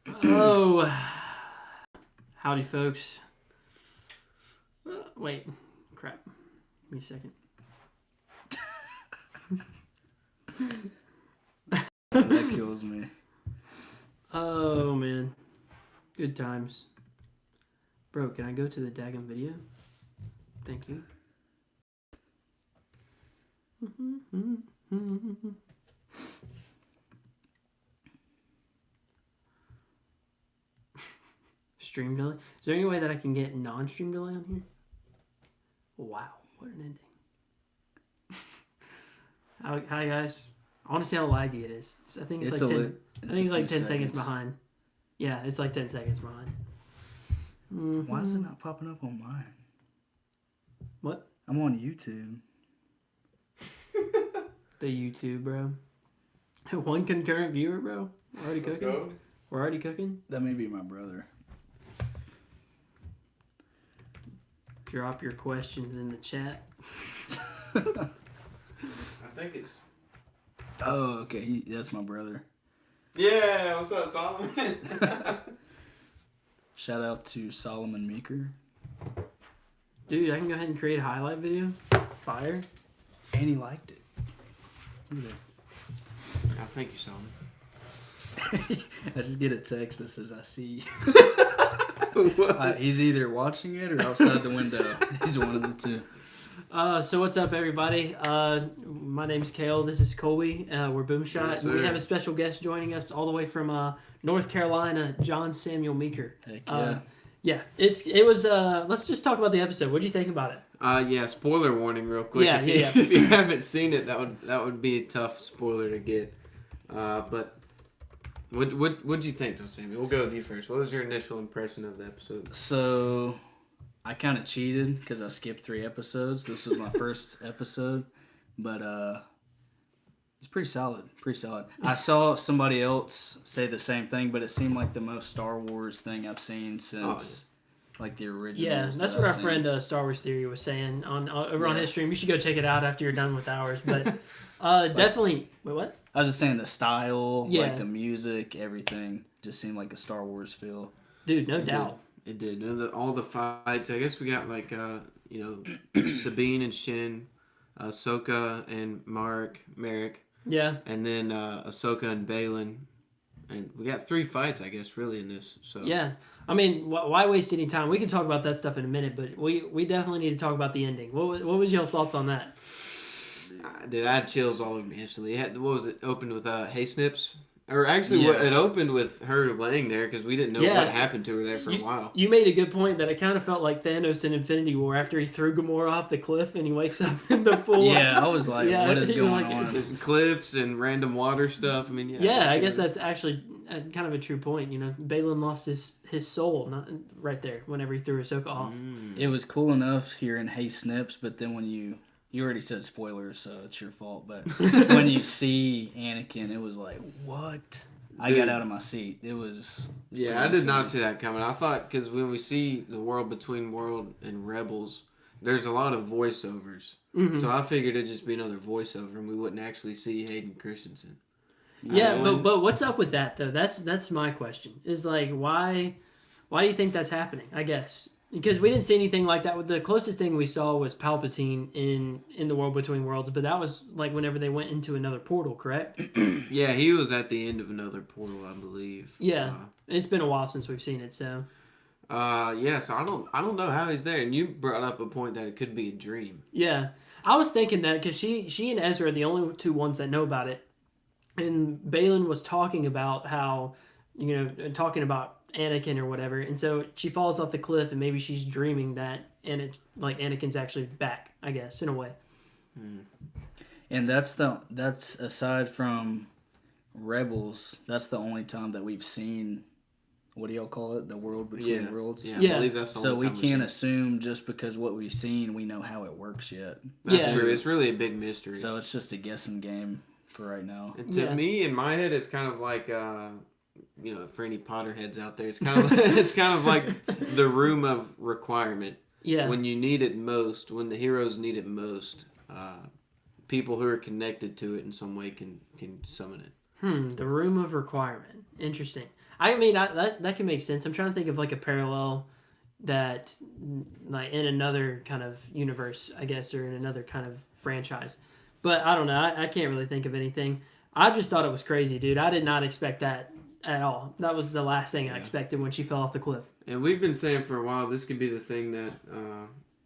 Oh, howdy, folks. Wait, crap. Give me a second. That kills me. Oh, man. Good times. Bro, can I go to the daggum video? Thank you. Stream delay? Is there any way that I can get non-stream delay on here? Wow, what an ending. Hi guys. I want to see how laggy it is. I think it's like 10. I think it's like 10 seconds behind. Yeah, it's like 10 seconds behind. Mm-hmm. Why is it not popping up on mine? What? I'm on YouTube. The YouTube, bro. One concurrent viewer, bro. We're already cooking. Go. We're already cooking. That may be my brother. Drop your questions in the chat. I think it's. Oh, okay. That's my brother. Yeah, what's up, Solomon? Shout out to Solomon Meeker. Dude, I can go ahead and create a highlight video. Fire. And he liked it. Look at I thank you, Solomon. that. I just get a text that says, I see you. He's either watching it or outside the window. He's one of the two. So what's up, everybody? My name's Kale. This is Colby. We're BoomShot. Yes, and we have a special guest joining us all the way from North Carolina, John Samuel Meeker. Heck yeah. Yeah, it was. Let's just talk about the episode. What'd you think about it? Yeah, spoiler warning real quick. Yeah, If you haven't seen it, that would be a tough spoiler to get. But what'd you think, John Samuel? We'll go with you first. What was your initial impression of the episode? So, I kind of cheated because I skipped 3 episodes. This was my first episode, but it's pretty solid. Pretty solid. I saw somebody else say the same thing, but it seemed like the most Star Wars thing I've seen since like the original. Yeah, that's what our friend Star Wars Theory was saying over on his stream. You should go check it out after you're done with ours. But definitely. Wait, what? I was just saying the style, Yeah. like the music, everything just seemed like a Star Wars feel. Dude, no doubt. It did. All the fights. I guess we got like Sabine and Shin, Ahsoka and Merrick. Yeah. And then Ahsoka and Balin. And we got 3 fights, I guess, really, in this. So Yeah. I mean, why waste any time? We can talk about that stuff in a minute, but we definitely need to talk about the ending. What was y'all's thoughts on that? Dude, I had chills all over me instantly. It had, what was it? Opened with Hey Snips? Or actually, Yeah. it opened with her laying there because we didn't know what happened to her there for a while. You made a good point that it kind of felt like Thanos in Infinity War after he threw Gamora off the cliff and he wakes up in the pool. Yeah, I was like, what is you're going like, on? Cliffs and random water stuff. I mean, Yeah, I guess that's actually kind of a true point. You know, Balin lost his soul right there whenever he threw Ahsoka off. It was cool enough hearing Hey Snips, but then when you already said spoilers, so it's your fault. But when you see Anakin, it was like, what? I got out of my seat. It was... Yeah, I did not see that coming. I thought, because when we see the World Between World and Rebels, there's a lot of voiceovers. Mm-hmm. So I figured it'd just be another voiceover and we wouldn't actually see Hayden Christensen. Yeah, but what's up with that, though? That's my question. Is like, why do you think that's happening, I guess? Because we didn't see anything like that. The closest thing we saw was Palpatine in the World Between Worlds, but that was like whenever they went into another portal, correct? Yeah, he was at the end of another portal, I believe. Yeah, it's been a while since we've seen it, so. So I don't know how he's there. And you brought up a point that it could be a dream. Yeah, I was thinking that because she and Ezra are the only 2 ones that know about it, and Balin was talking about how, talking about Anakin or whatever, and so she falls off the cliff and maybe she's dreaming that Anakin's actually back, I guess, in a way. And that's aside from Rebels, that's the only time that we've seen, what do y'all call it, the World Between Worlds? Yeah, I believe that's the only so time we can't assume just because what we've seen we know how it works yet. That's true. It's really a big mystery. So it's just a guessing game for right now. And to me, in my head, it's kind of like for any Potterheads out there, it's kind of like the room of requirement. Yeah. When you need it most, when the heroes need it most, people who are connected to it in some way can summon it. The room of requirement. Interesting. I mean, that can make sense. I'm trying to think of like a parallel that, like in another kind of universe, I guess, or in another kind of franchise. But I don't know. I can't really think of anything. I just thought it was crazy, dude. I did not expect that at all. That was the last thing I expected when she fell off the cliff. And we've been saying for a while this could be the thing that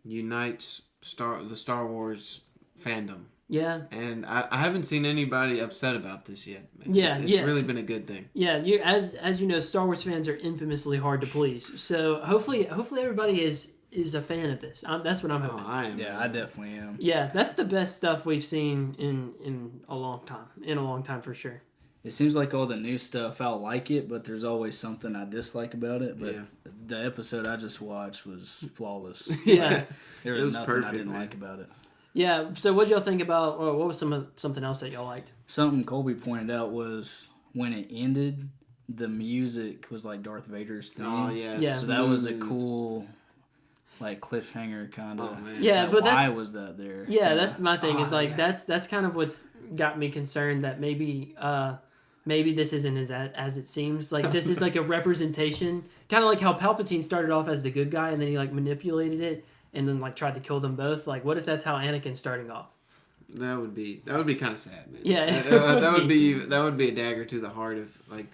unites the Star Wars fandom. Yeah. And I haven't seen anybody upset about this yet. Yeah, it's really been a good thing. Yeah, as you know, Star Wars fans are infamously hard to please. So hopefully everybody is a fan of this. That's what I'm hoping. I am. Yeah, I definitely am. Yeah, that's the best stuff we've seen in a long time. In a long time for sure. It seems like all the new stuff, I'll like it, but there's always something I dislike about it. But the episode I just watched was flawless. Yeah. There was nothing perfect, I didn't man. like about it. Yeah, so what y'all think about, or what was something else that y'all liked? Something Colby pointed out was when it ended, the music was like Darth Vader's theme. Oh, yeah. Yeah. So that was a cool, like, cliffhanger kind of. Oh, man. Yeah, but why was that there? Yeah, that's my thing. Is like yeah. that's kind of what's got me concerned that maybe this isn't as it seems. Like this is like a representation, kind of like how Palpatine started off as the good guy and then he like manipulated it and then like tried to kill them both. Like, what if that's how Anakin's starting off? That would be kind of sad, man. Yeah, that would be a dagger to the heart if like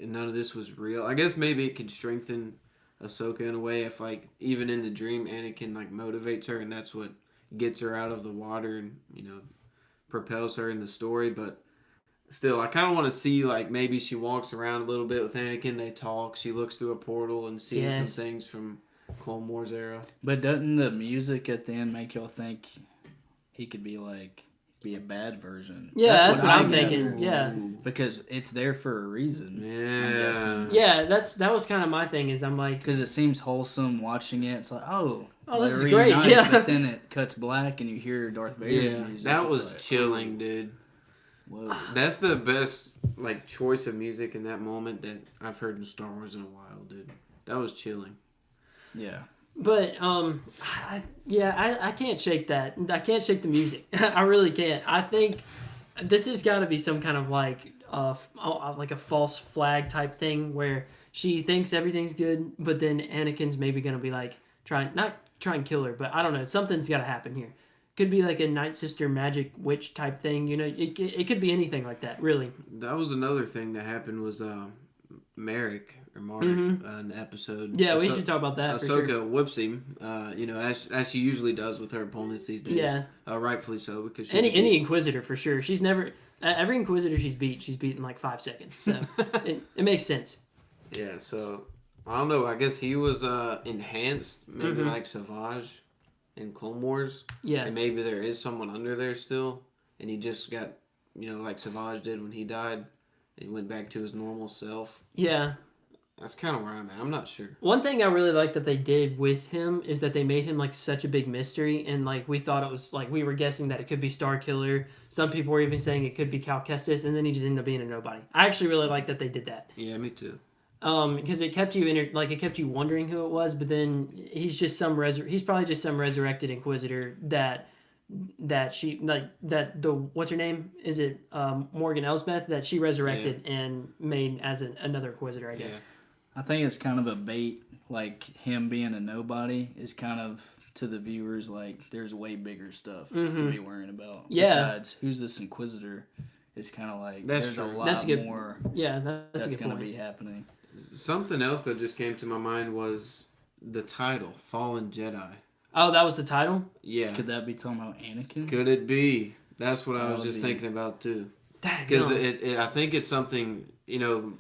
none of this was real. I guess maybe it could strengthen Ahsoka in a way if like even in the dream Anakin like motivates her and that's what gets her out of the water and propels her in the story. But still, I kind of want to see like maybe she walks around a little bit with Anakin. They talk. She looks through a portal and sees some things from Clone Wars era. But doesn't the music at the end make y'all think he could be a bad version? Yeah, that's what I'm get. thinking. Yeah, because it's there for a reason. Yeah. Yeah, that was kind of my thing. Is I'm like, because it seems wholesome watching it. It's like, this is they great. reunite, Yeah, but then it cuts black and you hear Darth Vader's music. That It's was like, chilling, dude. Whoa. That's the best like choice of music in that moment that I've heard in Star Wars in a while, dude. That was chilling. Yeah. but I can't shake that. I can't shake the music. I really can't. I think this has got to be some kind of like a false flag type thing where she thinks everything's good, but then Anakin's maybe gonna be like not try and kill her, but I don't know. Something's got to happen here. Could be like a Night Sister magic witch type thing. It could be anything like that. Really. That was another thing that happened was Marek in the episode. Yeah, we should talk about that. Ahsoka For sure. whips him, as she usually does with her opponents these days. Yeah. Rightfully so because she's Any Inquisitor for sure. She's never every Inquisitor she's beat in like 5 seconds. So it makes sense. Yeah, so I don't know. I guess he was enhanced, maybe like Savage in Clone Wars. Yeah. And maybe there is someone under there still, and he just got, like Savage did when he died, and went back to his normal self. Yeah. That's kind of where I'm at. I'm not sure. One thing I really like that they did with him is that they made him like such a big mystery, and like we thought it was like we were guessing that it could be Starkiller. Some people were even saying it could be Cal Kestis, and then he just ended up being a nobody. I actually really like that they did that. Yeah, me too. Because it kept you it kept you wondering who it was, but then he's just he's probably just some resurrected Inquisitor that she what's her name, is it Morgan Elsbeth, that she resurrected and made as another Inquisitor, I guess. Yeah. I think it's kind of a bait, like him being a nobody is kind of to the viewers like there's way bigger stuff to be worrying about. Yeah. Besides, who's this Inquisitor? It's kind of like That's there's true. a lot That's a good- more Yeah, that's going to be happening. Something else that just came to my mind was the title, Fallen Jedi. Oh, that was the title? Yeah. Could that be talking about Anakin? Could it be? That's what I That was would just be- thinking about too. Because Because I think it's something,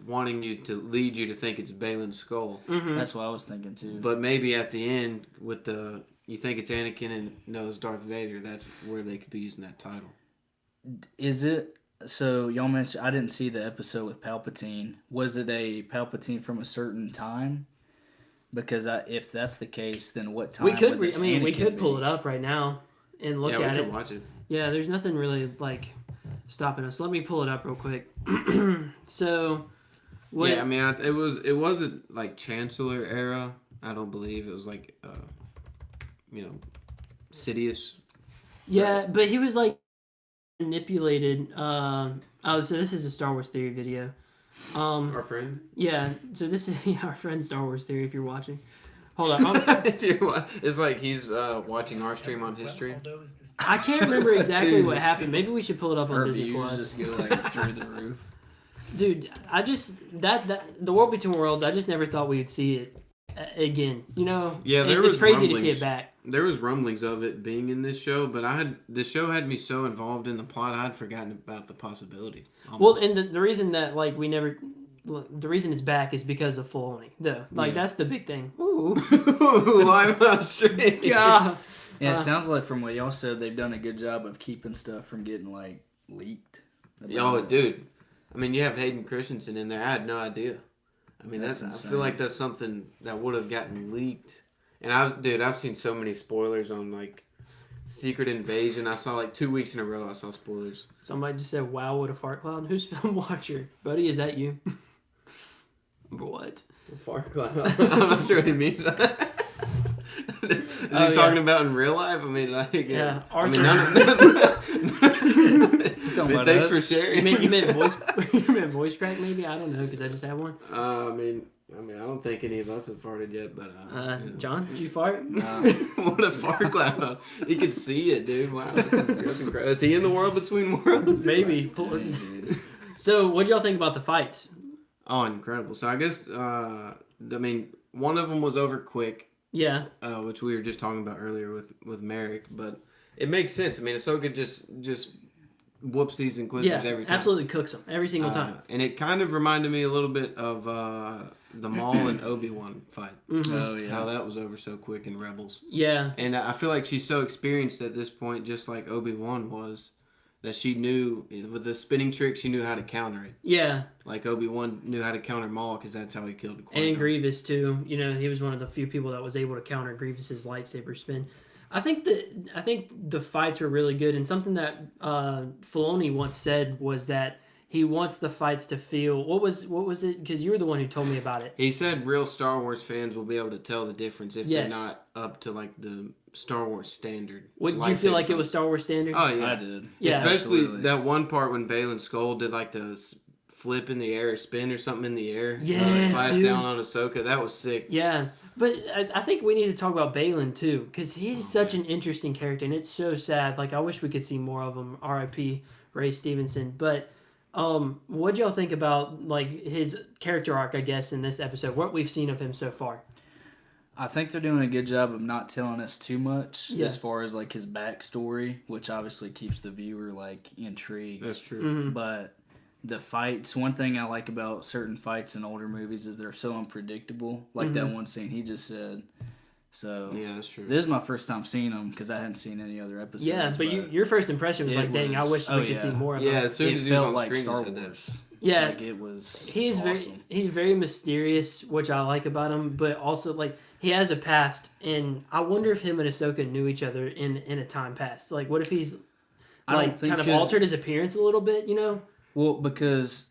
wanting you to lead you to think it's Balin's skull. That's what I was thinking too. But maybe at the end, you think it's Anakin and no, it's Darth Vader. That's where they could be using that title. Is it? So y'all mentioned I didn't see the episode with Palpatine. Was it a Palpatine from a certain time? Because if that's the case, then what time? we could would this we Anakin could pull be? it up right now and look Yeah, we at could it. watch it. Yeah, there's nothing really like stopping us. Let me pull it up real quick. So, what? Yeah, I mean, it wasn't like Chancellor era. I don't believe it was like, Sidious. Yeah, but he was like manipulated. So this is a Star Wars theory video. Our friend. Yeah. So this is our friend Star Wars Theory. If you're watching, hold up. It's like he's watching our stream on his stream. I can't remember exactly Dude. what happened. Maybe we should pull it up on Our Disney views Plus. just go like through the roof. Dude, I just that the World Between Worlds. I just never thought we would see it again. You know, Yeah, it's crazy to see it back. There was rumblings of it being in this show, but the show had me so involved in the plot, I had forgotten about the possibility. Almost. Well, and the reason that the reason it's back is because of Filoni, though. Like that's the big thing. Ooh, live on stream. yeah. Yeah, it sounds like from what y'all said, they've done a good job of keeping stuff from getting like leaked. Yo, dude. I mean, you have Hayden Christensen in there. I had no idea. I mean, That's I insane. feel like that's something that would have gotten leaked. And I've seen so many spoilers on like Secret Invasion. I saw like 2 weeks in a row. I saw spoilers. Somebody just said, "Wow, what a fart cloud." Who's Film Watcher, buddy? Is that you? What? Fart cloud. I'm not sure what he means. Is he talking about in real life? I mean, like, Yeah. I mean, Talking about thanks us? for sharing. You meant voice. You meant voice crack? Maybe I don't know because I just have one. I mean, I don't think any of us have farted yet, but John, did you fart? what a fart cloud! You can see it, dude. Wow, that's incredible. Is he in the world between worlds? Maybe. So, what y'all think about the fights? Oh, incredible! So I guess I mean, one of them was over quick. Yeah. Which we were just talking about earlier with Merrick, but it makes sense. I mean, Ahsoka just whoops these Inquisitors every time. Absolutely cooks them every single time. And it kind of reminded me a little bit of the Maul and Obi-Wan fight. Mm-hmm. Oh yeah. How that was over so quick in Rebels. Yeah. And I feel like she's so experienced at this point, just like Obi-Wan was, that she knew, with the spinning trick, she knew how to counter it. Yeah. Like Obi-Wan knew how to counter Maul because that's how he killed Qui-Gon. And Grievous, too. You know, he was one of the few people that was able to counter Grievous's lightsaber spin. I think the fights were really good, and something that Filoni once said was that he wants the fights to feel... What was it? Because you were the one who told me about it. He said real Star Wars fans will be able to tell the difference if they're not up to, like, the Star Wars standard. Did you feel like it was Star Wars standard? Oh, yeah. I did. Yeah, especially absolutely. that one part when Baylan Skoll did, like, the flip in the air, or spin or something in the air. Yes, slash dude. down on Ahsoka. That was sick. Yeah, but I think we need to talk about Baylan, too, because he's such an interesting character, and it's so sad. Like, I wish we could see more of him. R.I.P. Ray Stevenson. But what'd y'all think about, like, his character arc, I guess, in this episode? What we've seen of him so far? I think they're doing a good job of not telling us too much Yeah. as far as like his backstory, which obviously keeps the viewer like intrigued. That's true. Mm-hmm. But the fights, one thing I like about certain fights in older movies is they're so unpredictable. Like that one scene he just said. So Yeah, that's true. this is my first time seeing them because I hadn't seen any other episodes. Yeah, but your first impression was it like, dang, I was- wish we could see more of him. Yeah, as soon it as he was felt on like screen, Star he said that. Wars. Yeah. Like it was. He's awesome. very mysterious, which I like about him, but also like he has a past, and I wonder if him and Ahsoka knew each other in a time past. Like, what if he's I don't like think kind of 'cause- altered his appearance a little bit? You know? Well, because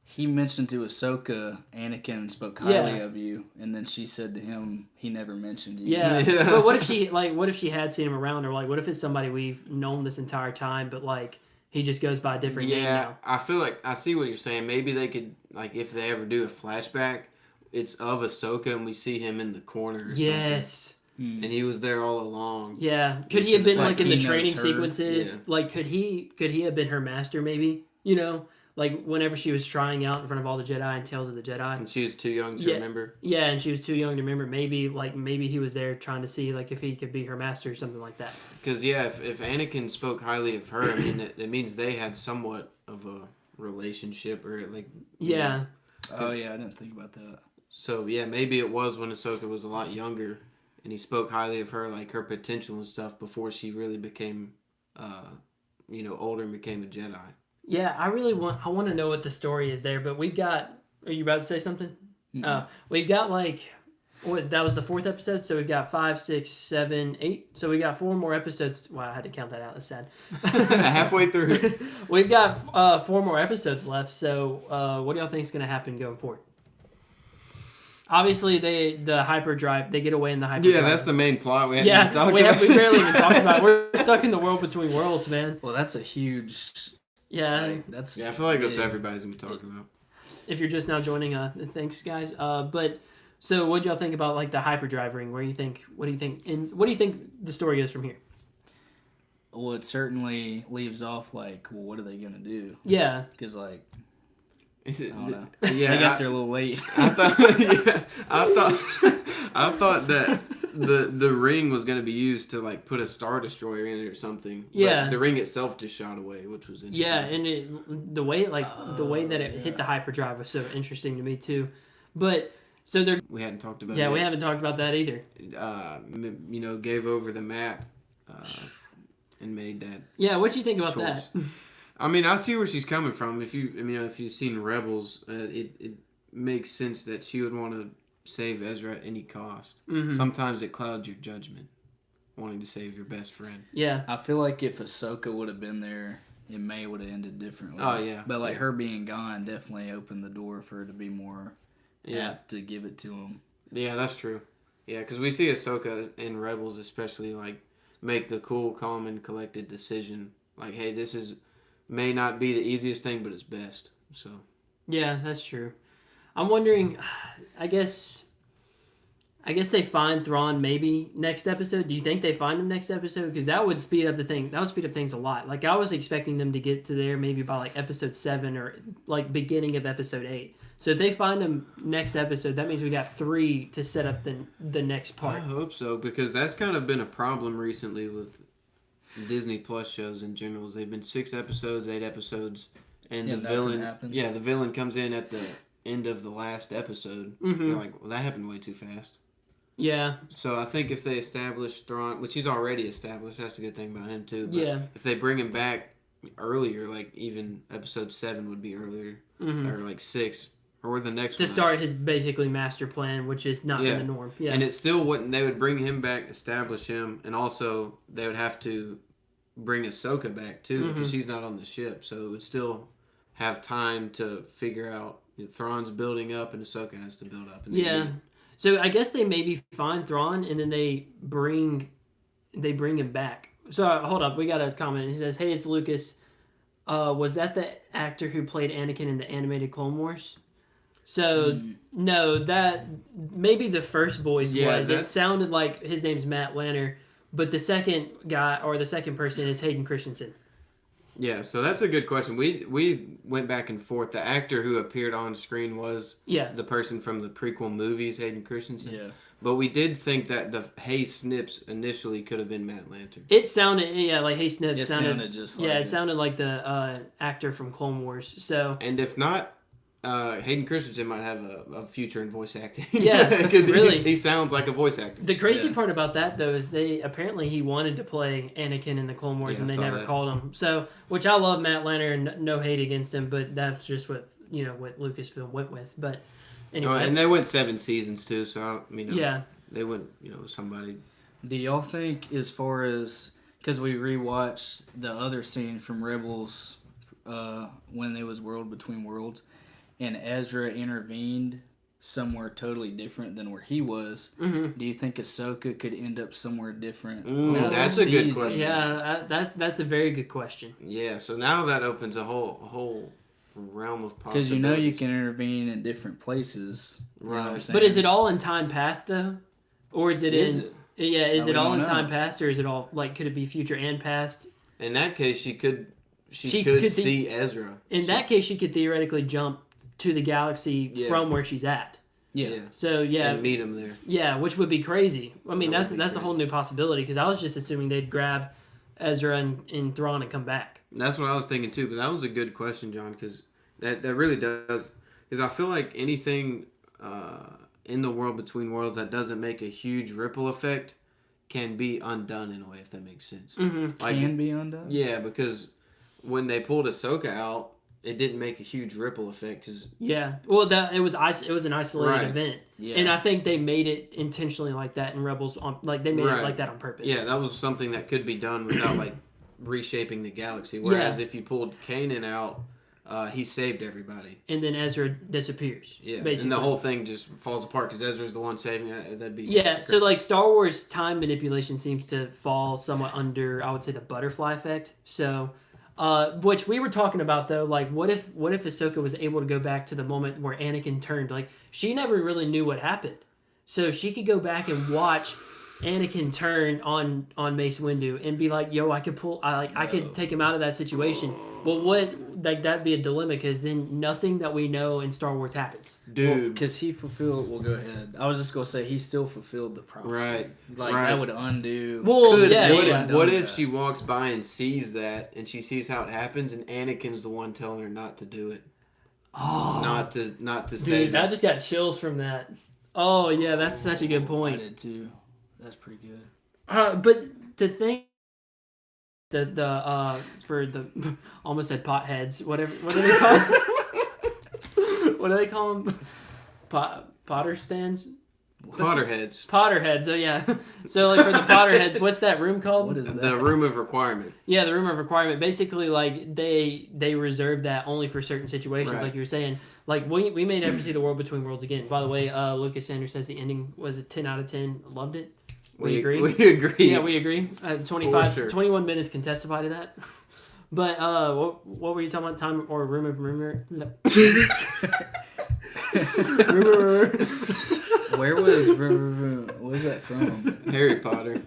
he mentioned to Ahsoka, Anakin spoke highly Yeah. of you, and then she said to him, he never mentioned you. Yeah. Yeah. But what if she had seen him around, or like what if it's somebody we've known this entire time, but like he just goes by a different name Yeah, now? I feel like I see what you're saying. Maybe they could, like, if they ever do a flashback, it's of Ahsoka and we see him in the corner or Yes. something. And he was there all along. Yeah. Could he have been Like, like in the he knows training her. sequences? Yeah. Like could he have been her master maybe? You know? Like whenever she was trying out in front of all the Jedi and Tales of the Jedi. And she was too young to Yeah. remember. Yeah, and she was too young to remember. Maybe he was there trying to see like if he could be her master or something like that. Because, yeah, if Anakin spoke highly of her, I mean, it means they had somewhat of a relationship or, like... you Yeah. know. Oh, yeah, I didn't think about that. So, yeah, maybe it was when Ahsoka was a lot younger and he spoke highly of her, like, her potential and stuff before she really became, older and became a Jedi. Yeah, I want to know what the story is there, but we've got... Are you about to say something? We've got like... that was the 4th episode, so we've got 5, 6, 7, 8. So we got 4 more episodes. Wow, I had to count that out. That's sad. Halfway through. We've got 4 more episodes left, so what do y'all think is going to happen going forward? Obviously, the hyperdrive, they get away in the hyperdrive. Yeah, that's the main plot. We haven't even talked we about. barely even talked about it. We're stuck in the world between worlds, man. Well, that's a huge... Yeah. Like, that's Yeah, I feel like that's big. everybody's going to be talking about. if you're just now joining, thanks guys. But so what y'all think about like the hyperdrive ring? What do you think the story goes from here? Well, it certainly leaves off like, well, what are they gonna do? Yeah, Because like, Is it? I don't know. Yeah, They got there a little late. I thought. I thought that the ring was going to be used to like put a Star Destroyer in it or something. Yeah. But the ring itself just shot away, which was interesting. yeah, and the way that it hit the hyperdrive was so interesting to me too. But so they're We hadn't talked about. we haven't talked about that either. Gave over the map, and made that. Yeah, what do you think about choice. that? I mean, I see where she's coming from. If you've seen Rebels, it makes sense that she would want to save Ezra at any cost. Mhm. Sometimes it clouds your judgment, wanting to save your best friend. Yeah, I feel like if Ahsoka would have been there, it may would have ended differently. Oh, yeah. But like Yeah. her being gone definitely opened the door for her to be more apt to give it to him. Yeah, that's true. Yeah, because we see Ahsoka in Rebels especially like make the cool, calm, and collected decision. Like, hey, this may not be the easiest thing, but it's best. So. yeah, that's true. I'm wondering. I guess they find Thrawn maybe next episode. Do you think they find him next episode? Because that would speed up things a lot. Like I was expecting them to get to there maybe by like episode 7 or like beginning of episode 8. So if they find him next episode, that means we got 3 to set up the next part. I hope so, because that's kind of been a problem recently with Disney Plus shows in general. They've been 6 episodes, 8 episodes, and the villain happens. Yeah, the villain comes in at the end of the last episode. Mm-hmm. They're like, well, that happened way too fast. Yeah, So I think if they establish Thrawn, which he's already established, that's a good thing about him too. But yeah. if they bring him back earlier, like even episode 7 would be earlier, Mm-hmm. or like 6, or the next To one. start his basically master plan, which is not Yeah. in the norm. Yeah, And it still wouldn't. They would bring him back, establish him, and also they would have to bring Ahsoka back too, because she's not on the ship. So it would still have time to figure out. Thrawn's building up, and Ahsoka has to build up. And yeah. So I guess they maybe find Thrawn and then they bring him back. So hold up, we got a comment. He says, "Hey, it's Lucas. Was that the actor who played Anakin in the animated Clone Wars?" So no, that maybe the first voice Yeah, was. It sounded like his name's Matt Lanner, but the second guy or the second person is Hayden Christensen. Yeah, so that's a good question. We went back and forth. The actor who appeared on screen was the person from the prequel movies, Hayden Christensen. Yeah. But we did think that the Hey Snips initially could have been Matt Lanter. It sounded like Hey Snips It sounded sounded just like it sounded like the actor from Clone Wars. So And if not, Hayden Christensen might have a future in voice acting. Yeah, because really. he sounds like a voice actor. the crazy part about that though is he wanted to play Anakin in the Clone Wars Yeah, and I they saw never that. called him. So which I love Matt Lanner and no hate against him, but that's just what what Lucasfilm went with. But anyway, And they went 7 seasons too, so yeah. they went somebody. Do y'all think, as far as, because we rewatched the other scene from Rebels when it was World Between Worlds, and Ezra intervened somewhere totally different than where he was, do you think Ahsoka could end up somewhere different? That's a good question. Yeah, that's a very good question. Yeah, so now that opens a whole realm of Because possibilities. you can intervene in different places. You know what I'm Right. saying? But is it all in time past though, or is it Is in? it? Yeah, is No, it we all don't in time know. past, or is it all like could it be future and past? In that case, she could could see Ezra. In that case, she could theoretically jump to the galaxy Yeah. from where she's at. Yeah. So And meet him there. yeah, which would be crazy. I mean, That that's would be a crazy. whole new possibility because I was just assuming they'd grab Ezra and Thrawn and come back. That's what I was thinking too. But that was a good question, John, because that really does. Because I feel like anything in the World Between Worlds that doesn't make a huge ripple effect can be undone in a way, if that makes sense. Mm-hmm. Like, Can be undone? yeah, because when they pulled Ahsoka out, it didn't make a huge ripple effect. Cause, Yeah. Well, it was an isolated Right. event, Yeah. and I think they made it intentionally like that in Rebels. They made it Right. like that on purpose. yeah, that was something that could be done without like reshaping the galaxy. Whereas if you pulled Kanan out, he saved everybody. And then Ezra disappears. Yeah, Basically. and the whole thing just falls apart because Ezra's the one saving it. That'd be Yeah, so crazy. like Star Wars time manipulation seems to fall somewhat under, I would say, the butterfly effect. So Which we were talking about though, like what if Ahsoka was able to go back to the moment where Anakin turned? Like she never really knew what happened, so she could go back and watch Anakin turn on Mace Windu and be like, "Yo, I could take him out of that situation." Well, that'd be a dilemma because then nothing that we know in Star Wars happens. Dude. Because he fulfilled. Well, go ahead. I was just gonna say he still fulfilled the prophecy. Right. Like Right. that would undo. Well, could yeah, have yeah. What done if that. she walks by and sees that, and she sees how it happens, and Anakin's the one telling her not to do it, Oh, not to say dude, I just got chills from that. Oh yeah, that's such a good I point. did too. That's pretty good. But to think for the almost said potheads, whatever. What do they call? What do they call them? Potter stands. Potterheads. Potterheads. Oh yeah. So like for the Potterheads, what's that room called? What is that? The room of requirement. Yeah, the room of requirement. Basically, like they reserve that only for certain situations, Right. like you were saying. Like we may never see the world between worlds again. By the way, Lucas Sanders says the ending was a 10 out of 10. Loved it. We agree. We agree. Yeah, we agree. 21 minutes can testify to that. But what were you talking about? Time or room of rumor? Rumor. Where was what was that from? Harry Potter.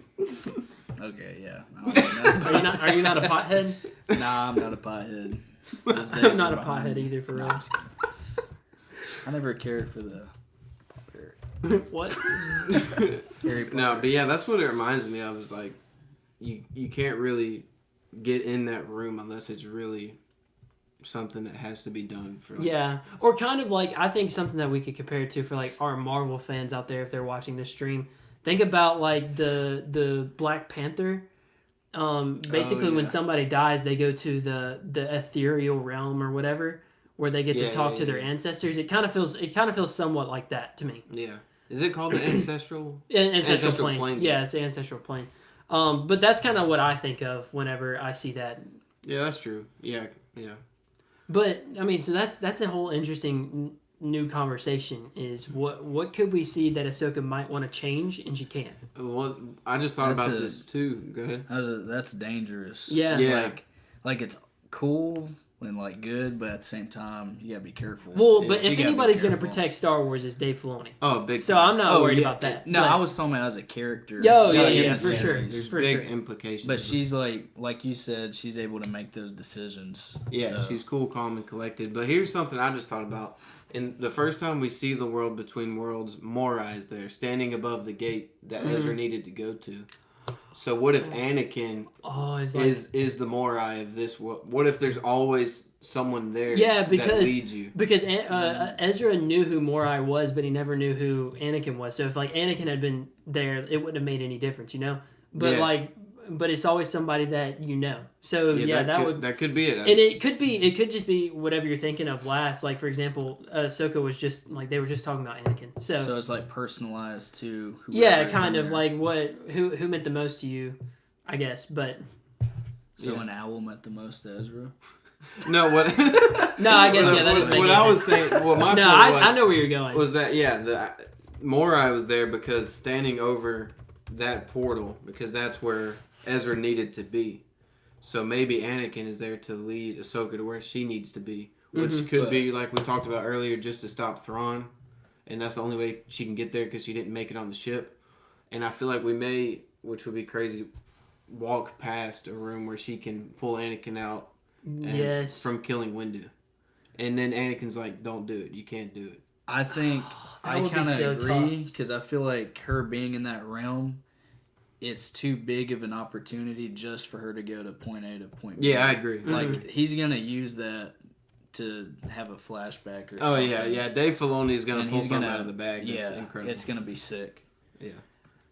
Okay, yeah. I don't know. Are you not a pothead? Nah, I'm not a pothead. Those days I'm not are a behind pothead me. either, for Nah, real. I'm just kidding. I never cared for the What? Harry Potter. No, but yeah, that's what it reminds me of. Is like, you can't really get in that room unless it's really something that has to be done for. Like, Yeah, or kind of like I think something that we could compare it to for like our Marvel fans out there if they're watching this stream. Think about like the Black Panther. Basically, when yeah. somebody dies, they go to the ethereal realm or whatever, where they get to Yeah, talk yeah, to their yeah. ancestors. It kind of feels somewhat like that to me. Yeah. Is it called the ancestral? Ancestral Ancestral plane. plane. Yeah, it's the ancestral plane. But that's kind of what I think of whenever I see that. Yeah, that's true. Yeah, yeah. But I mean, so that's a whole interesting new conversation. Is what could we see that Ahsoka might want to change and she can't? Well, I just thought That's about a- this too. Go ahead. That's dangerous. Yeah. Yeah. Like it's cool and like good, but at the same time, you gotta be careful. Well, Yeah, but you if gotta be anybody's going to careful. protect Star Wars, it's Dave Filoni. Oh, big. So time. I'm not worried about that. No, But- I was talking about as a character. Yo, yeah, in yeah, the for sure. series. There's For big sure. implications. But she's like you said, she's able to make those decisions. Yeah, So- she's cool, calm, and collected. But here's something I just thought about. In the first time we see the world between worlds, Morai is there, standing above the gate that Ezra needed to go to. So what if Anakin Oh, it's like is the Morai of this world? What if there's always someone there Yeah, that because- leads you? because Ezra knew who Morai was, but he never knew who Anakin was. So if like Anakin had been there, it wouldn't have made any difference, you know. But Yeah. but it's always somebody that you know. So yeah, that could be it. And it could just be whatever you're thinking of last. Like for example, Ahsoka was just like they were just talking about Anakin. So it's like personalized to whoever Yeah, is kind in of there. like who meant the most to you, I guess. But So Yeah. an owl met the most to Ezra. No, what? no, I guess yeah, that doesn't make what any I was sense. saying. Well, my No, point was, I know where you're going. was that the Morai was there because standing over that portal because that's where Ezra needed to be. So maybe Anakin is there to lead Ahsoka to where she needs to be, which could But- be like we talked about earlier, just to stop Thrawn, and that's the only way she can get there because she didn't make it on the ship. And I feel like we may, which would be crazy, walk past a room where she can pull Anakin out Yes. from killing Windu. And then Anakin's like, don't do it. You can't do it. I think That I would be kind of so agree because I feel like her being in that realm, it's too big of an opportunity just for her to go to point A to point B. Yeah, I agree. Like he's gonna use that to have a flashback or Oh, something. yeah. Dave Filoni is going to And pull he's something gonna out of the bag. That's Yeah, incredible. it's gonna be sick. Yeah.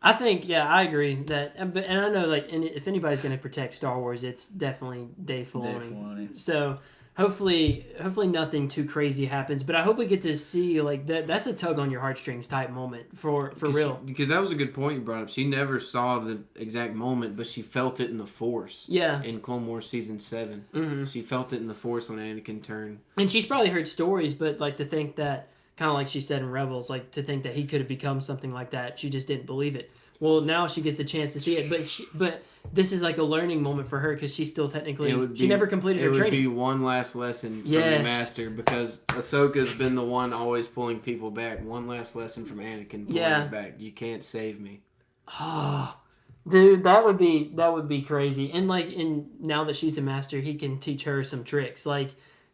I think, yeah, I agree that, and I know, like, and if anybody's going to protect Star Wars, it's definitely Dave Filoni. Dave Filoni. So hopefully nothing too crazy happens. But I hope we get to see like that. That's a tug on your heartstrings type moment for real. Because that was a good point you brought up. She never saw the exact moment, but she felt it in the Force. Yeah, In Clone Wars Season 7. hmm She felt it in the Force when Anakin turned. and she's probably heard stories, but like to think that, kind of like she said in Rebels, like to think that he could have become something like that, she just didn't believe it. Well, now she gets a chance to see it, but this is like a learning moment for her because she's still technically she never completed her training. It would be one last lesson from the master because Ahsoka's been the one always pulling people back. One last lesson from Anakin pulling her back. You can't save me. Oh, dude, that would be crazy. And now that she's a master, he can teach her some tricks. Like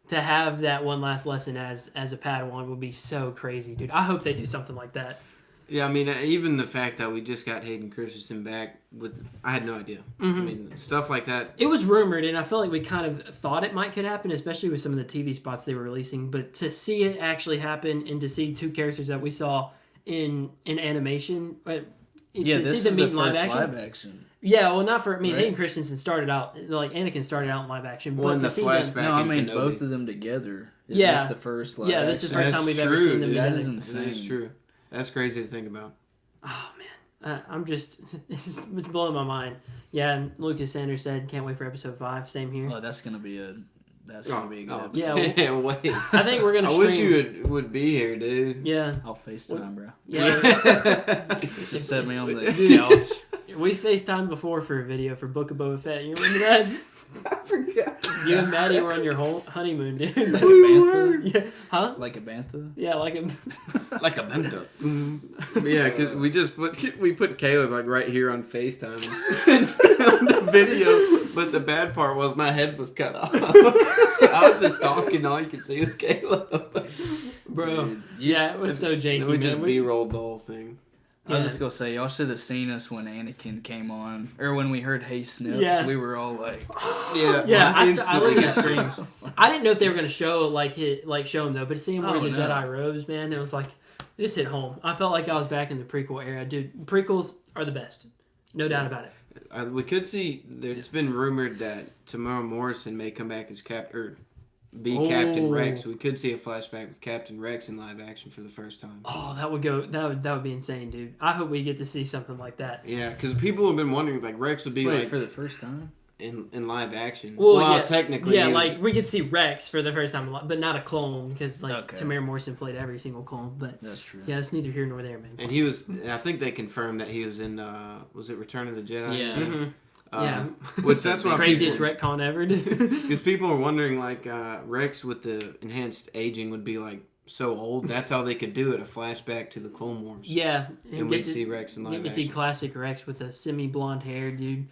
to have that one last lesson as a Padawan would be so crazy, dude. I hope they do something like that. Yeah, I mean, even the fact that we just got Hayden Christensen back, I had no idea. Mm-hmm. I mean, stuff like that. It was rumored, and I felt like we kind of thought it could happen, especially with some of the TV spots they were releasing. But to see it actually happen, and to see two characters that we saw in animation, this see is them the meet in live first action. live action. Yeah, well, not for. I mean, Right. Hayden Christensen started out Anakin started out in live action. Well, But in to the see flashback. them, No, I mean Kenobi. both of them together. Is Yeah. this the first live Yeah, this is the action? first time we've That's ever true, seen them dude. together. That is That insane. is true. That's crazy to think about. Oh man, I'm just it's blowing my mind. Yeah, and Lucas Sanders said can't wait for episode 5. Same here. Oh, that's gonna be a good episode. Yeah, wait. I think we're gonna. I stream, wish you would be here, dude. Yeah, I'll FaceTime, bro. yeah. Just set me on the Dude. couch. We FaceTimed before for a video for Book of Boba Fett. You remember that? I forgot. You and Maddie were on your whole honeymoon, dude. Like a bantha? Yeah, huh? Like a bantha? Yeah, like a. Like a bento. Yeah, because we put Caleb like right here on FaceTime and filmed the video, but the bad part was my head was cut off. So I was just talking, all you could see was Caleb. Bro, Dude, yeah, it was so janky. And we just man. B-rolled the whole thing. I was just gonna say, y'all should have seen us when Anakin came on, or when we heard "Hey Snips." Yeah. We were all like, Yeah, Yeah, I instantly looked at got streams. I didn't know if they were gonna show show him though, but seeing where Oh, the no. Jedi rose, man, it was like it just hit home. I felt like I was back in the prequel era, dude. Prequels are the best, no doubt about it. We could see. It's been rumored that Tamara Morrison may come back as Captain Rex. We could see a flashback with Captain Rex in live action for the first time. Oh, that would be insane, dude. I hope we get to see something like that. Yeah, because people have been wondering, like Rex would be wait, like for the first time? in live action. Well, yeah, technically, yeah, he was- like we could see Rex for the first time, but not a clone because Okay. Tamara Morrison played every single clone. But That's true. yeah, it's neither here nor there, man. and he was. I think they confirmed that he was in. Was it Return of the Jedi? Yeah. Mm-hmm. Yeah. Which that's why Craziest people, retcon ever, dude. because people are wondering, like Rex with the enhanced aging would be like so old. That's how they could do it. A flashback to the Clone Wars. Yeah, and we'd see Rex in live Get to action. see classic Rex with a semi-blonde hair, dude.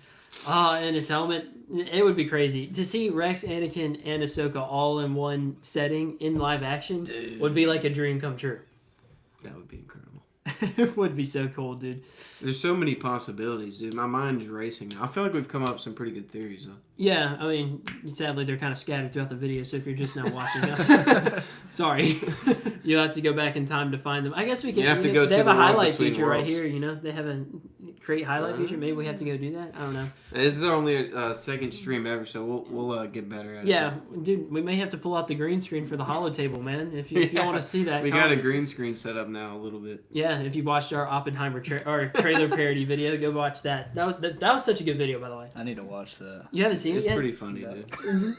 And his helmet. It would be crazy to see Rex, Anakin, and Ahsoka all in one setting in live action. Dude. Would be like a dream come true. That would be incredible. It would be so cool, dude. There's so many possibilities, dude. My mind's racing now. I feel like we've come up with some pretty good theories, though. Yeah, I mean, sadly they're kind of scattered throughout the video, so if you're just now watching, sorry, you'll have to go back in time to find them. I guess we can. You have to go They to have the a world highlight between feature right worlds. here. You know, they have a create highlight feature. Maybe we have to go do that. I don't know. This is only a second stream ever, so we'll get better at it. Yeah, dude, we may have to pull out the green screen for the holo table, man. If you want to see that, We got a comment. green screen set up now a little bit. Yeah, if you watched our Oppenheimer our trailer parody video, go watch that. That was such a good video, by the way. I need to watch that. You haven't seen It's it yet? pretty funny, No. dude.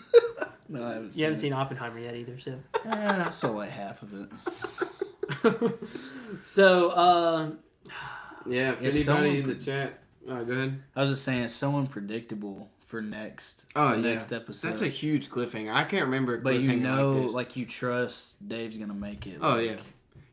No, I haven't. You haven't seen Oppenheimer yet either, so. I saw like half of it. So, Yeah, if It's anybody someone- in the chat, go ahead. I was just saying, it's so unpredictable for next. Oh, the yeah. next episode. That's a huge cliffhanger. I can't remember a But you cliffhanger know, like this. like you trust Dave's gonna make it. Oh, like, yeah.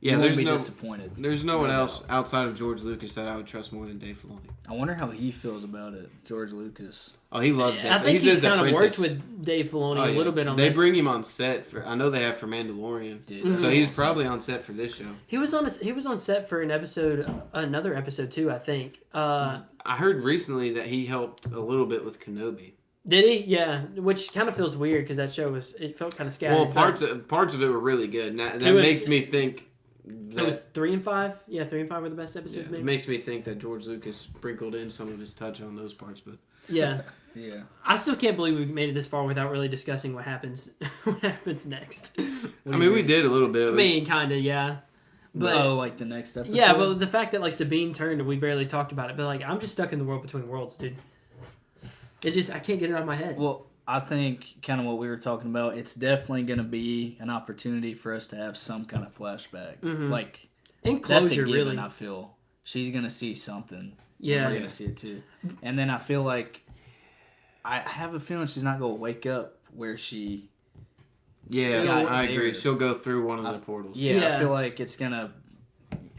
You Yeah, won't there's be no disappointed. there's no one No else doubt. outside of George Lucas that I would trust more than Dave Filoni. I wonder how he feels about it, George Lucas. Oh, he loves Dave. I think He's he's his kind of apprentice. worked with Dave Filoni Oh, a yeah. little bit on They this. bring him on set for. I know they have for Mandalorian. Dude, Mhm. So that's he's awesome. probably on set for this show. He was on set for another episode too, I think. I heard recently that he helped a little bit with Kenobi. Did he? Yeah, which kind of feels weird because that show felt kind of scattered. Well, but parts of it were really good. And that Two and- makes me think it was 3 and 5. Yeah, 3 and 5 were the best episodes. it Maybe. makes me think that George Lucas sprinkled in some of his touch on those parts, but Yeah, Yeah. I still can't believe we've made it this far without really discussing what happens. What happens next? I mean, we did a little bit. I mean, kind of, yeah. But oh, like the next episode. yeah, but the fact that like Sabine turned and we barely talked about it, but like I'm just stuck in the world between worlds, dude. It just I can't get it out of my head. Well, I think kind of what we were talking about. It's definitely going to be an opportunity for us to have some kind of flashback. Mhm. Like And that's a closure, given. really. I feel she's gonna see something. Yeah. We're gonna see it too. And then I feel like I have a feeling she's not gonna wake up where she. Yeah, got I there. agree. She'll go through one of the portals. Yeah, I feel like it's gonna.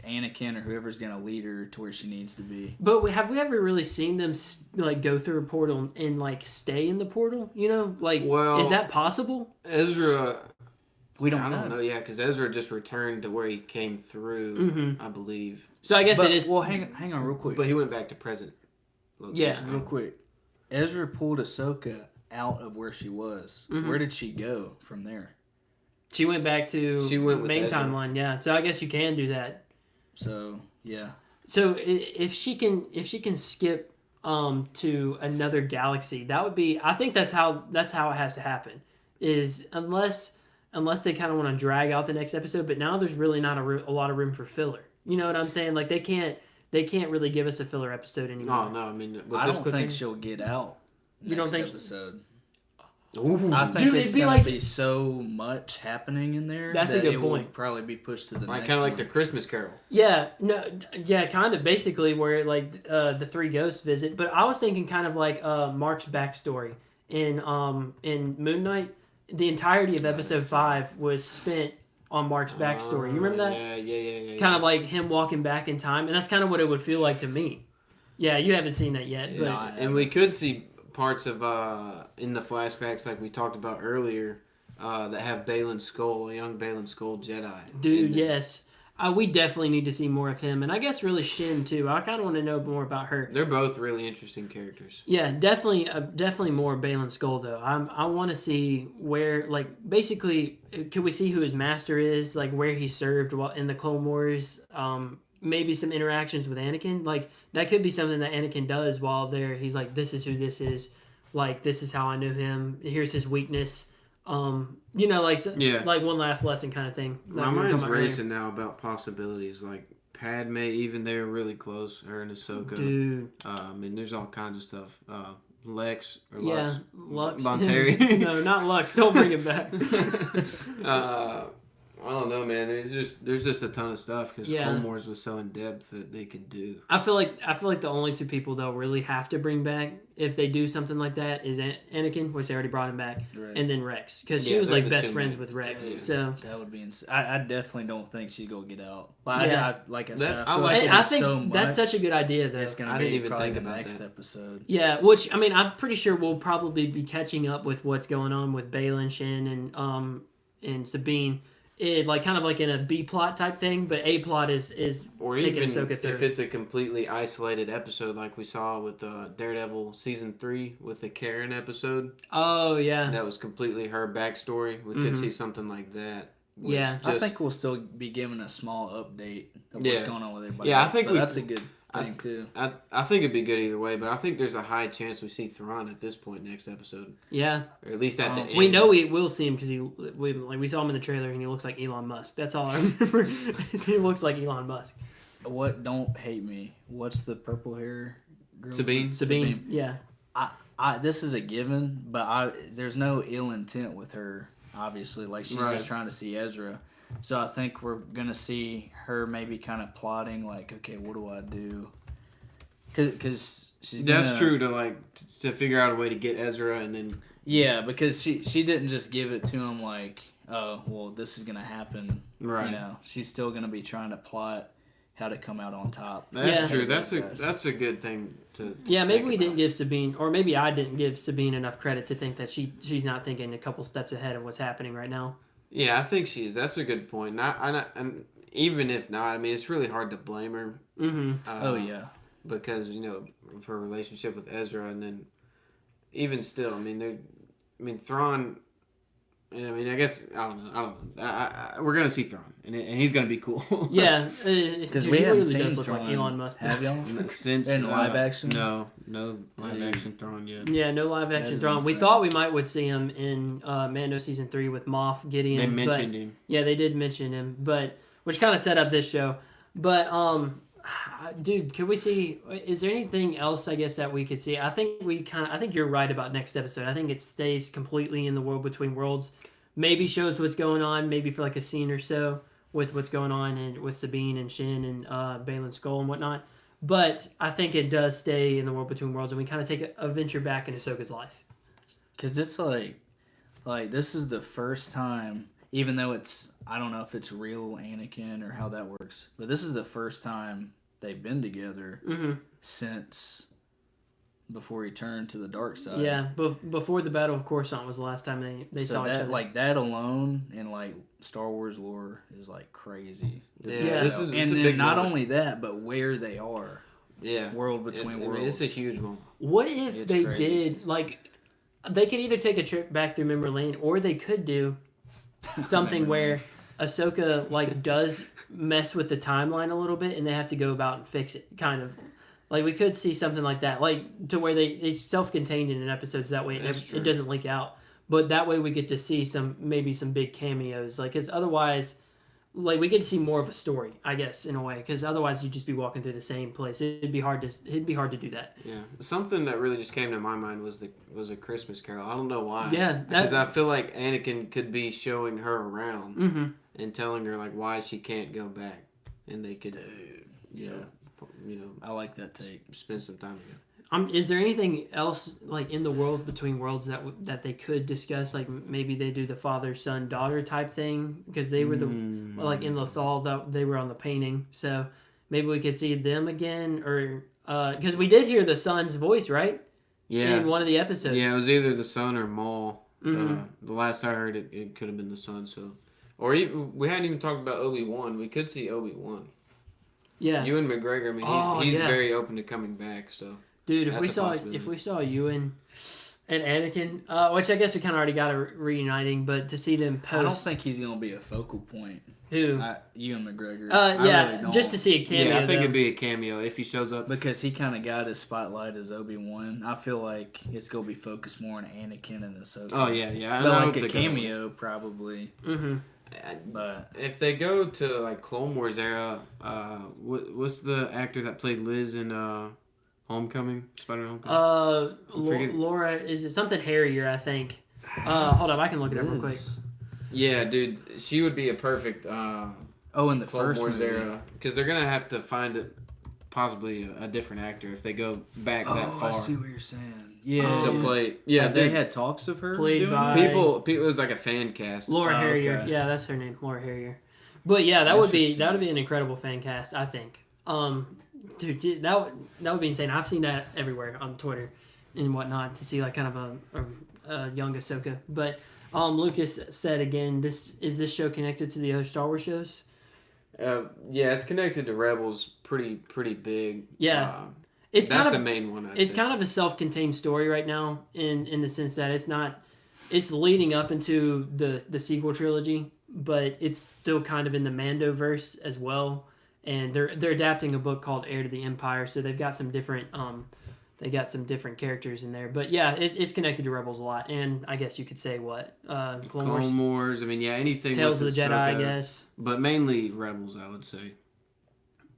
Anakin or whoever's gonna lead her to where she needs to be. But have we ever really seen them like go through a portal and like stay in the portal? You know, like is that possible? Ezra, we don't I know. don't know. Yeah, because Ezra just returned to where he came through, I believe. So I guess it is. Well, hang on, real quick. But he went back to present location. Yeah, real quick. Ezra pulled Ahsoka out of where she was. Where did she go from there? She went back to with main Ezra. timeline. Yeah, so I guess you can do that. So yeah. So if she can skip to another galaxy, that would be. I think that's how it has to happen. Is unless they kind of want to drag out the next episode, but now there's really not a lot of room for filler. You know what I'm saying? Like they can't really give us a filler episode anymore. Oh no, I mean, I don't think she'll get out. You don't think? Episode. Ooh. I think Dude, it's it'd be gonna like- be so much happening in there. That's a that good it point. Will probably be pushed to the Like next kind of like one. the Christmas Carol. Yeah, no, yeah, kind of basically where like the three ghosts visit. But I was thinking kind of like Mark's backstory in Moon Knight. The entirety of episode 5 was spent on Mark's backstory. You remember that? Yeah. Kind of like him walking back in time, and that's kind of what it would feel like to me. Yeah, you haven't seen that yet, but Yeah, and we could see parts of in the flashbacks like we talked about earlier that have Balin's skull, a young Balin's skull Jedi. dude, yes. We definitely need to see more of him, and I guess really Shin too. I kind of want to know more about her. They're both really interesting characters. Yeah, definitely more Balin Skull though. I want to see where, like, basically, could we see who his master is, like where he served while in the Clone Wars? Maybe some interactions with Anakin. Like that could be something that Anakin does while there. He's like, this is who this is. Like this is how I knew him. Here's his weakness. You know, like like one last lesson kind of thing. My mind's racing now about possibilities. Like Padme, even they're really close. Her and Ahsoka. Dude. I mean, there's all kinds of stuff. Lex or Yeah, Lux. Lux. Bonteri. No, not Lux. Don't bring it back. I don't know, man. There's just a ton of stuff because Yeah. Clone Wars was so in depth that they could do. I feel like the only two people they'll really have to bring back if they do something like that is Anakin, which they already brought him back, Right. and then Rex because she Yeah, was they're like the best two friends main- with Rex. Yeah. So That would be insane. I definitely don't think she's gonna get out. Like, Yeah. like I said, That- I I feel like like it. I there's think so much. that's such a good idea though. It's gonna I be didn't even probably think the about next that. episode. Yeah, which I mean, I'm pretty sure we'll probably be catching up with what's going on with Balin, Shin, and Sabine. Like kind of like in a B plot type thing, but A plot is Or taking even Ahsoka through. if it's a completely isolated episode like we saw with Daredevil season 3 with the Karen episode. Oh yeah, That was completely her backstory. We could see something like that. which Yeah. I think we'll still be given a small update of what's Yeah. going on with everybody. Yeah, I else, think but we- that's a good thing too. I think it'd be good either way, but I think there's a high chance we see Thrawn at this point next episode, yeah. or at least at the end. We know we will see him because we saw him in the trailer and he looks like Elon Musk. That's all I remember. He looks like Elon Musk. What? Don't hate me. What's the purple hair? Girl's Sabine? name? Sabine. Yeah. This is a given, but there's no ill intent with her. Obviously, like she's Right. just trying to see Ezra. So I think we're gonna see her maybe kind of plotting, like, okay, what do I do? Because she's That's true to figure out a way to get Ezra, and then Yeah, because she didn't just give it to him like, oh, well, this is gonna happen. Right. You know, she's still gonna be trying to plot how to come out on top. that's Yeah. true. Guys. That's a good thing to. Yeah, maybe think we about. didn't give Sabine, or maybe I didn't give Sabine enough credit to think that she's not thinking a couple steps ahead of what's happening right now. Yeah, I think she is. That's a good point. And even if not, I mean, it's really hard to blame her. Mm-hmm. Oh yeah. Because of her relationship with Ezra, and then even still, Thrawn. I mean, I guess I don't know. We're gonna see Thrawn, and he's gonna be cool. Yeah, Because dude, we he haven't literally seen does look Thrawn. like Elon Musk. Have y'all? Since In live action? No live Dude. action Thrawn yet. Yeah, no live That action is Thrawn. We insane. thought we would see him in Mando season 3 with Moff Gideon. They but- mentioned him. Yeah, they did mention him, but which kind of set up this show. But dude, could we see? Is there anything else? I guess that we could see. I think you're right about next episode. I think it stays completely in the world between worlds. Maybe shows what's going on. Maybe for like a scene or so. with what's going on and with Sabine and Shin and Baylan Skoll and whatnot. But I think it does stay in the World Between Worlds, and we kind of take a venture back in Ahsoka's life. Because it's like this is the first time, even though I don't know if it's real Anakin or how that works, but this is the first time they've been together since before he turned to the dark side. Yeah, but before the Battle of Coruscant was the last time they saw each other. Like that alone in like Star Wars lore is like crazy. Yeah. This is, And it's a then big not moment. only that, but where they are. Yeah. World Between I mean, Worlds. it's a huge one. What if It's they crazy. did, like, they could either take a trip back through memory lane, or they could do something where Ahsoka, like, does mess with the timeline a little bit, and they have to go about and fix it, kind of. Like, we could see something like that, like, to where it's self-contained in an episode, so that way it doesn't leak out. But that way we get to see maybe some big cameos, like, because otherwise, like, we get to see more of a story, I guess, in a way, because otherwise you'd just be walking through the same place. It'd be hard to do that. Yeah, something that really just came to my mind was a Christmas Carol. I don't know why. Yeah, because I feel like Anakin could be showing her around and telling her like why she can't go back, and they could, you know, I like that take. spend some time together. Is there anything else like in the World Between Worlds that they could discuss? Like maybe they do the father, son, daughter type thing, because they were like in Lothal, they were on the painting. So maybe we could see them again, or because we did hear the son's voice, right? Yeah, in one of the episodes. Yeah, it was either the son or Maul. The last I heard, it could have been the son. So, or even, we hadn't even talked about Obi-Wan. We could see Obi-Wan. Yeah, Ewan McGregor. I mean, he's very open to coming back. So. Dude, if we saw Ewan and Anakin, which I guess we kind of already got a reuniting, but to see them post, I don't think he's gonna be a focal point. Who? Ewan McGregor. Yeah, really just to see a cameo. Yeah, I think though. it'd be a cameo if he shows up. Because he kind of got his spotlight as Obi-Wan. I feel like it's gonna be focused more on Anakin and Ahsoka. Oh yeah. But like a cameo probably. But if they go to like Clone Wars era, what's the actor that played Liz in Homecoming? Spider-Man Homecoming? Laura, is it something Harrier? I think. Hold up, I can look it up real quick. Yeah, dude, she would be a perfect in the Clone first Wars movie. era, because they're gonna have to find possibly a different actor if they go back that far. I see what you're saying. Yeah, to play. Yeah, they had talks of her Played doing by- that? people. It was like a fan cast. Laura Harrier. okay. Yeah, that's her name, Laura Harrier. But yeah, that would be an incredible fan cast, I think. Dude, that would be insane. I've seen that everywhere on Twitter and whatnot to see like kind of a young Ahsoka. But Lucas said again, this show connected to the other Star Wars shows? Yeah, it's connected to Rebels pretty big. Yeah. That's the main one. It's kind of a self-contained story right now in the sense that it's leading up into the sequel trilogy, but it's still kind of in the Mandoverse as well. And they're adapting a book called Heir to the Empire, so they've got some different characters in there. But yeah, it's connected to Rebels a lot, and I guess you could say what Clone Wars. I mean, yeah, anything. Tales of with the Jedi, Ahsoka, I guess. But mainly Rebels, I would say.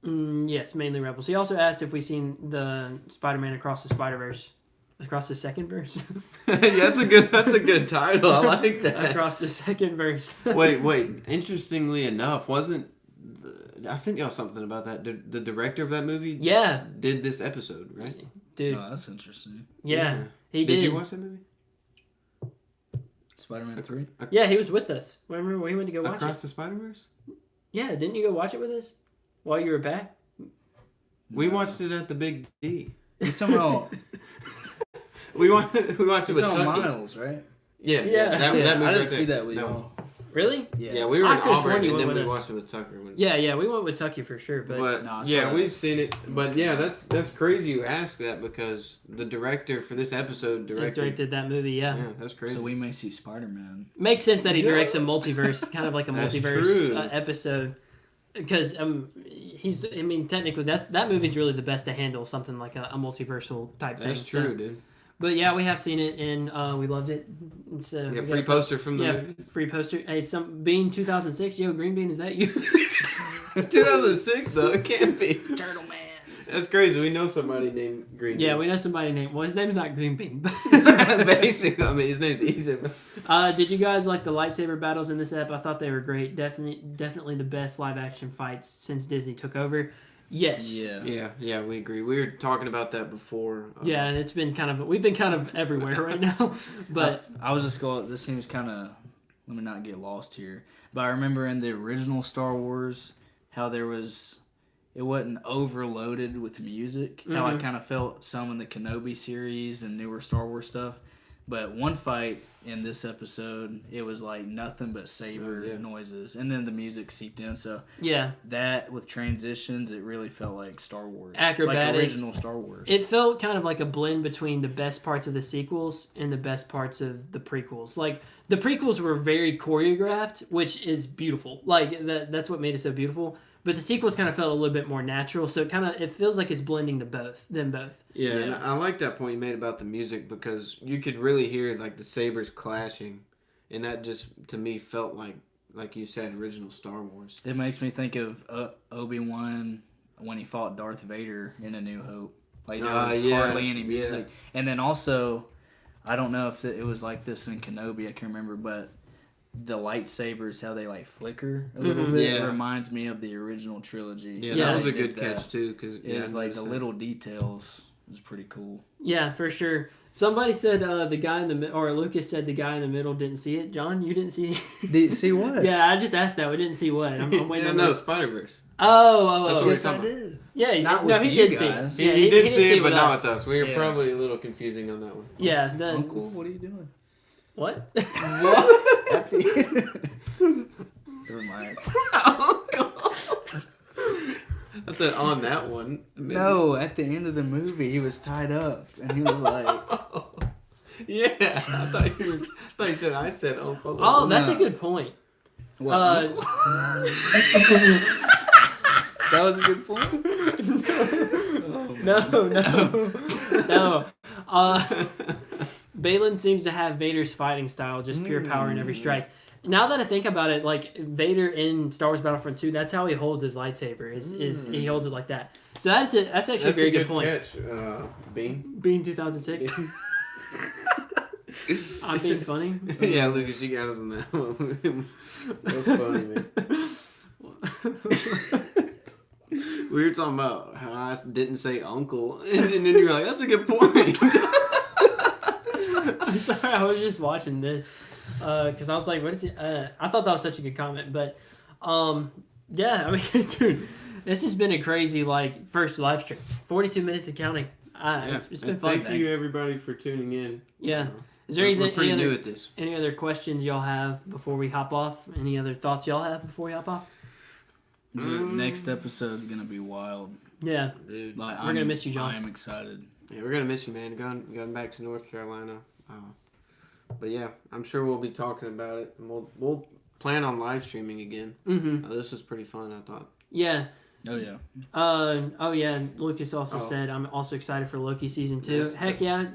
Yes, mainly Rebels. He also asked if we've seen the Spider-Man Across the Spider-Verse. Across the second verse? Yeah, that's a good title. I like that. Across the second verse. Wait. Interestingly enough, I sent y'all something about that. The director of that movie did this episode, right? Dude. Oh, that's interesting. Yeah. He did. Did you watch that movie? Spider-Man 3? Yeah, he was with us. Remember when we went to go watch Across it? the Spider-Verse? Yeah, didn't you go watch it with us? While you were back? We watched it at the Big D. He's somehow... we watched it with Tucky. Miles, right? Yeah. That movie I didn't right see there. that with y'all. Really? Yeah, we were I in could've sworn Auburn, you and went then we with us. watched it with Tucker. Yeah, we went with Tucky for sure. But No, I saw that. we've seen it. But yeah, that's crazy you ask that, because the director for this episode he's directed that movie, Yeah, that's crazy. So we may see Spider-Man. Makes sense that he directs a multiverse, kind of like a That's multiverse true. episode. Because technically that movie's really the best to handle something like a multiversal type thing. That's true, dude. But yeah, we have seen it and we loved it. So Yeah, free poster from the movie. Free poster. Hey, Bean 2006. Yo, Green Bean, is that you? 2006 though, it can't be. Turtle Man. That's crazy. We know somebody named Green Yeah, Bean. we know somebody named. Well, his name's not Green Bean. Basically, I mean, his name's Ethan. Did you guys like the lightsaber battles in this ep? I thought they were great. Definitely the best live action fights since Disney took over. Yes. Yeah, we agree. We were talking about that before. Yeah, and we've been kind of everywhere right now. But I was just going. This seems kind of. Let me not get lost here. But I remember in the original Star Wars how it wasn't overloaded with music. How I kind of felt some in the Kenobi series and newer Star Wars stuff. But one fight in this episode, it was like nothing but saber noises, and then the music seeped in. So yeah, that with transitions, it really felt like Star Wars, acrobatics, like original Star Wars. It felt kind of like a blend between the best parts of the sequels and the best parts of the prequels. Like the prequels were very choreographed, which is beautiful. Like that's what made it so beautiful. But the sequels kind of felt a little bit more natural, so it feels like it's blending them both. Yeah, and I like that point you made about the music because you could really hear like the sabers clashing, and that just to me felt like you said, original Star Wars. It makes me think of Obi-Wan when he fought Darth Vader in A New Hope. Like there was hardly any music, and then also, I don't know if it was like this in Kenobi. I can't remember, but the lightsabers, how they like flicker a little bit, it reminds me of the original trilogy. Yeah, that was a good catch too, because it's like the little details is pretty cool. Yeah, for sure. Somebody said the guy in the middle, or Lucas said the guy in the middle didn't see it. John, you didn't see it? Did see what? Yeah, I just asked that. We didn't see what. I'm waiting on Spider-Verse. Oh. That's what Yes, I did. Yeah, Not no, with he you did guys. see it. Yeah, He did see it, but with not us. with us. We were probably a little confusing on that one. Yeah. Uncle, what are you doing? What? What? Never mind. I said on that one. Maybe. No, at the end of the movie, he was tied up, and he was like, Yeah, I thought you said I said Uncle. Oh, that's a good point. what, Uncle? That was a good point? No. Balin seems to have Vader's fighting style, just pure power in every strike. Now that I think about it, like Vader in Star Wars Battlefront 2, that's how he holds his lightsaber. Is he holds it like that? So that's actually a very good point. Catch, Bean. Being 2006. I'm being funny. Yeah, Lucas, you got us on that one. That was funny, man. We were talking about how I didn't say uncle, and then you were like, "That's a good point." I'm sorry, I was just watching this because I was like, "What is it?" I thought that was such a good comment, but yeah, I mean, dude, this has been a crazy first live stream, 42 minutes of counting. It's been fun. Thank you, everybody, for tuning in. Yeah. Is there We're pretty new at this. Any other questions y'all have before we hop off? Any other thoughts y'all have before we hop off? Next episode is gonna be wild. Yeah, Dude. we're gonna miss you, John. I am excited. Yeah, we're gonna miss you, man. Going back to North Carolina. But yeah, I'm sure we'll be talking about it. And we'll plan on live streaming again. Mm-hmm. This was pretty fun, I thought. Yeah. Oh yeah. And Lucas also said I'm also excited for Loki season 2. Yes, Heck yeah.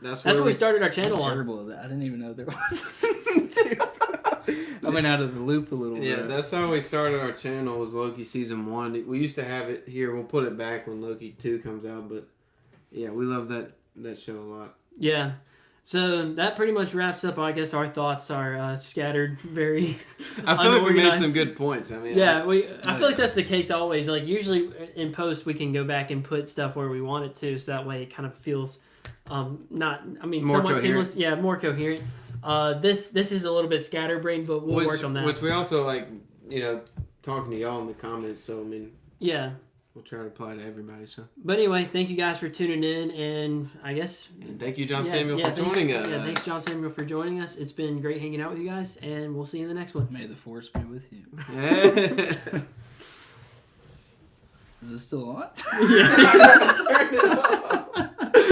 That's what we started our channel on. Terrible at that. I didn't even know there was a season 2. I went out of the loop a little bit. Yeah, that's how we started our channel, was Loki season 1. We used to have it here. We'll put it back when Loki 2 comes out, but yeah, we love that show a lot. Yeah. So that pretty much wraps up, I guess, our thoughts are scattered, very I feel like we made some good points. I mean, yeah, I feel like that's the case always. Like usually in post we can go back and put stuff where we want it to, so that way it kind of feels more somewhat coherent. seamless. Yeah, more coherent. This is a little bit scatterbrained, but we'll work on that. Which we also talking to y'all in the comments. So I mean, yeah. We'll try to apply to everybody. So, but anyway, thank you guys for tuning in, and I guess thank you, John Samuel, for joining us. Yeah, thanks, John Samuel, for joining us. It's been great hanging out with you guys, and we'll see you in the next one. May the force be with you. Is it still on? Yeah.